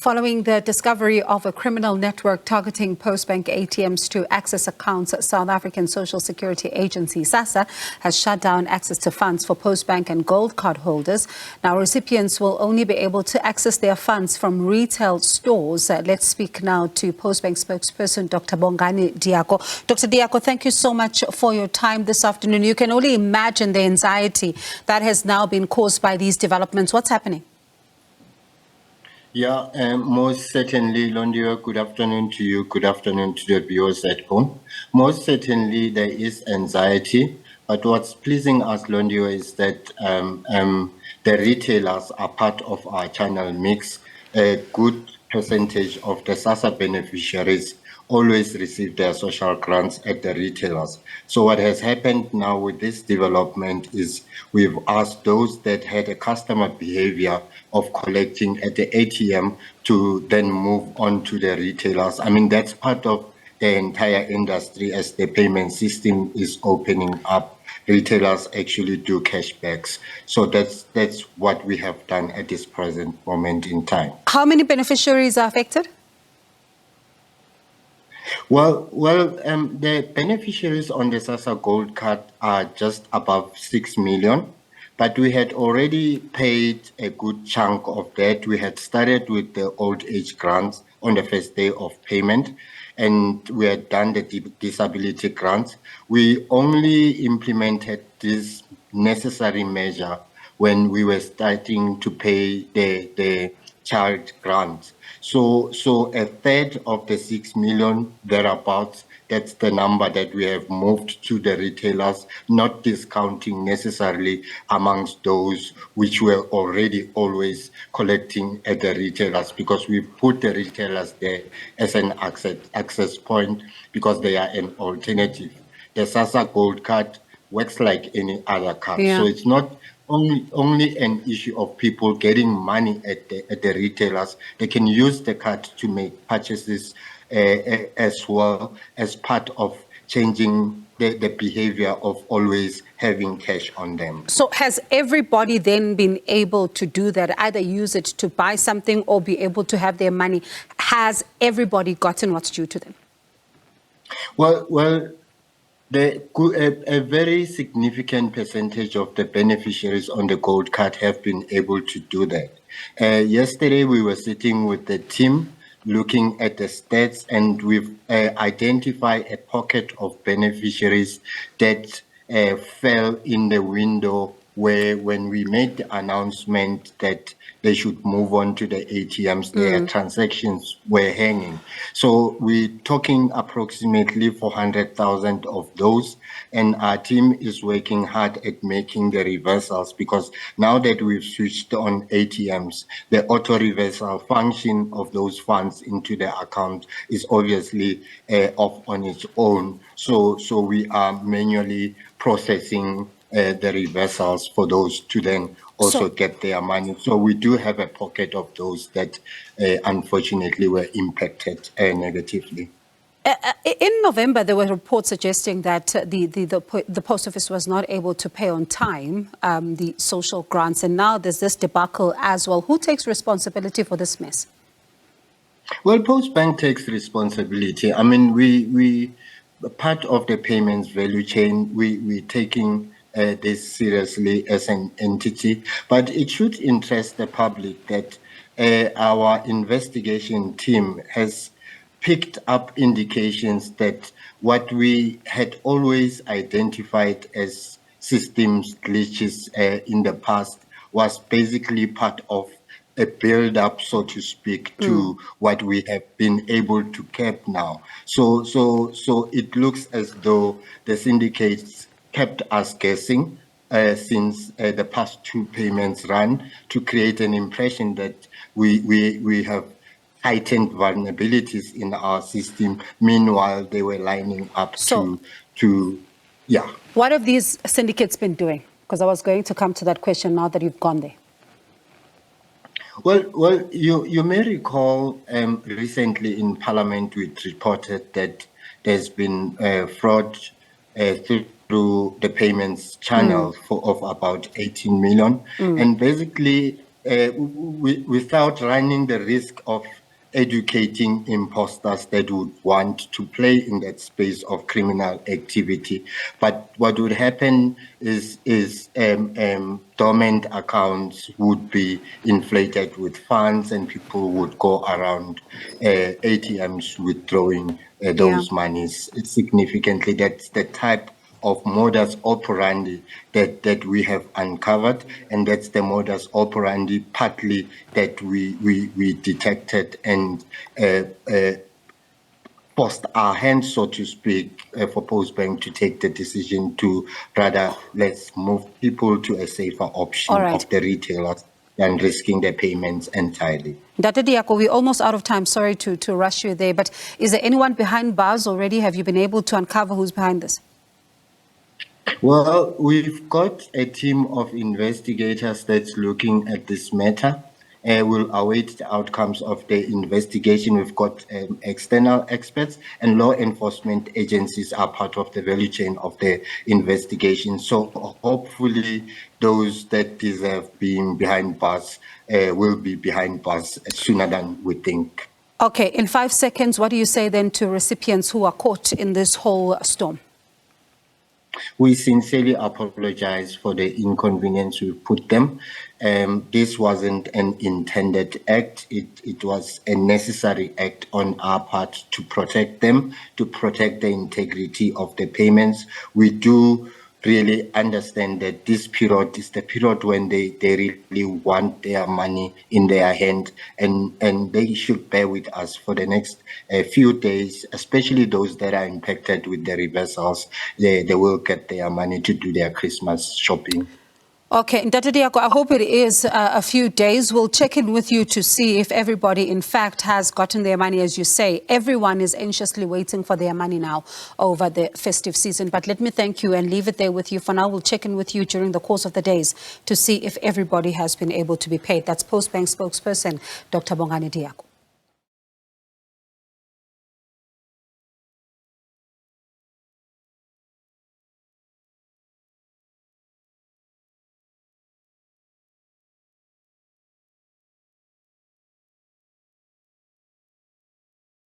Following the discovery of a criminal network targeting Postbank ATMs to access accounts, South African Social Security Agency, Sassa, has shut down access to funds for Postbank and Gold Card holders. Now, recipients will only be able to access their funds from retail stores. Let's speak now to Postbank Spokesperson, Dr. Bongani Diako. Dr. Diako, thank you so much for your time this afternoon. You can only imagine the anxiety that has now been caused by these developments. What's happening? Yeah, most certainly, Londio, good afternoon to you. Good afternoon to the viewers at home. Most certainly, there is anxiety. But what's pleasing us, Londio, is that the retailers are part of our channel mix. A good percentage of the Sassa beneficiaries always receive their social grants at the retailers. So what has happened now with this development is we've asked those that had a customer behavior of collecting at the ATM to then move on to the retailers. I mean, that's part of the entire industry as the payment system is opening up. Retailers actually do cashbacks. So that's what we have done at this present moment in time. How many beneficiaries are affected? Well, the beneficiaries on the Sassa Gold Card are just above 6 million, but we had already paid a good chunk of that. We had started with the old age grants on the first day of payment, and we had done the disability grants. We only implemented this necessary measure when we were starting to pay the child grants. So a third of the 6 million thereabouts, that's the number that we have moved to the retailers, not discounting necessarily amongst those which were already always collecting at the retailers, because we put the retailers there as an access point because they are an alternative. The Sassa Gold Card works like any other card. Yeah. So it's not only an issue of people getting money at the retailers. They can use the card to make purchases as well as part of changing the behavior of always having cash on them. So has everybody then been able to do that, either use it to buy something or be able to have their money? Has everybody gotten what's due to them? Well, a very significant percentage of the beneficiaries on the Gold Card have been able to do that. Yesterday, we were sitting with the team looking at the stats, and we've identified a pocket of beneficiaries that fell in the window where, when we made the announcement that they should move on to the ATMs, their transactions were hanging. So we're talking approximately 400,000 of those, and our team is working hard at making the reversals, because now that we've switched on ATMs, the auto reversal function of those funds into the account is obviously off on its own. So we are manually processing the reversals for those to then also get their money. So we do have a pocket of those that unfortunately were impacted negatively. In November, there were reports suggesting that the post office was not able to pay on time the social grants, and now there's this debacle as well. Who takes responsibility for this mess? Well, Postbank takes responsibility. I mean, we part of the payments value chain. We're taking this seriously as an entity, but it should interest the public that our investigation team has picked up indications that what we had always identified as systems glitches in the past was basically part of a build-up, so to speak, to what we have been able to cap now. So it looks as though the syndicates kept us guessing since the past two payments run, to create an impression that we have heightened vulnerabilities in our system. Meanwhile, they were lining up to yeah. What have these syndicates been doing? Because I was going to come to that question now that you've gone there. Well, you may recall recently in Parliament we reported that there's been fraud through the payments channel of about 18 million. And basically without running the risk of educating imposters that would want to play in that space of criminal activity. But what would happen is dormant accounts would be inflated with funds, and people would go around ATMs withdrawing Yeah. those monies significantly. That's the type of modus operandi that we have uncovered, and that's the modus operandi partly that we detected and forced our hands, so to speak, for Postbank to take the decision to rather let's move people to a safer option All right. of the retailers than risking their payments entirely. Dr. Diako, we're almost out of time. Sorry to rush you there, but is there anyone behind bars already? Have you been able to uncover who's behind this? Well, we've got a team of investigators that's looking at this matter. We'll await the outcomes of the investigation. We've got external experts, and law enforcement agencies are part of the value chain of the investigation. So hopefully those that deserve being behind bars will be behind bars sooner than we think. Okay, in 5 seconds, what do you say then to recipients who are caught in this whole storm? We sincerely apologize for the inconvenience we put them. This wasn't an intended act. It was a necessary act on our part to protect them, to protect the integrity of the payments. We do really understand that this period is the period when they really want their money in their hand, and they should bear with us for the next few days, especially those that are impacted with the reversals. They will get their money to do their Christmas shopping. Okay, Dr. Diako, I hope it is a few days. We'll check in with you to see if everybody, in fact, has gotten their money. As you say, everyone is anxiously waiting for their money now over the festive season. But let me thank you and leave it there with you. For now, we'll check in with you during the course of the days to see if everybody has been able to be paid. That's Postbank Spokesperson, Dr. Bongani Diako.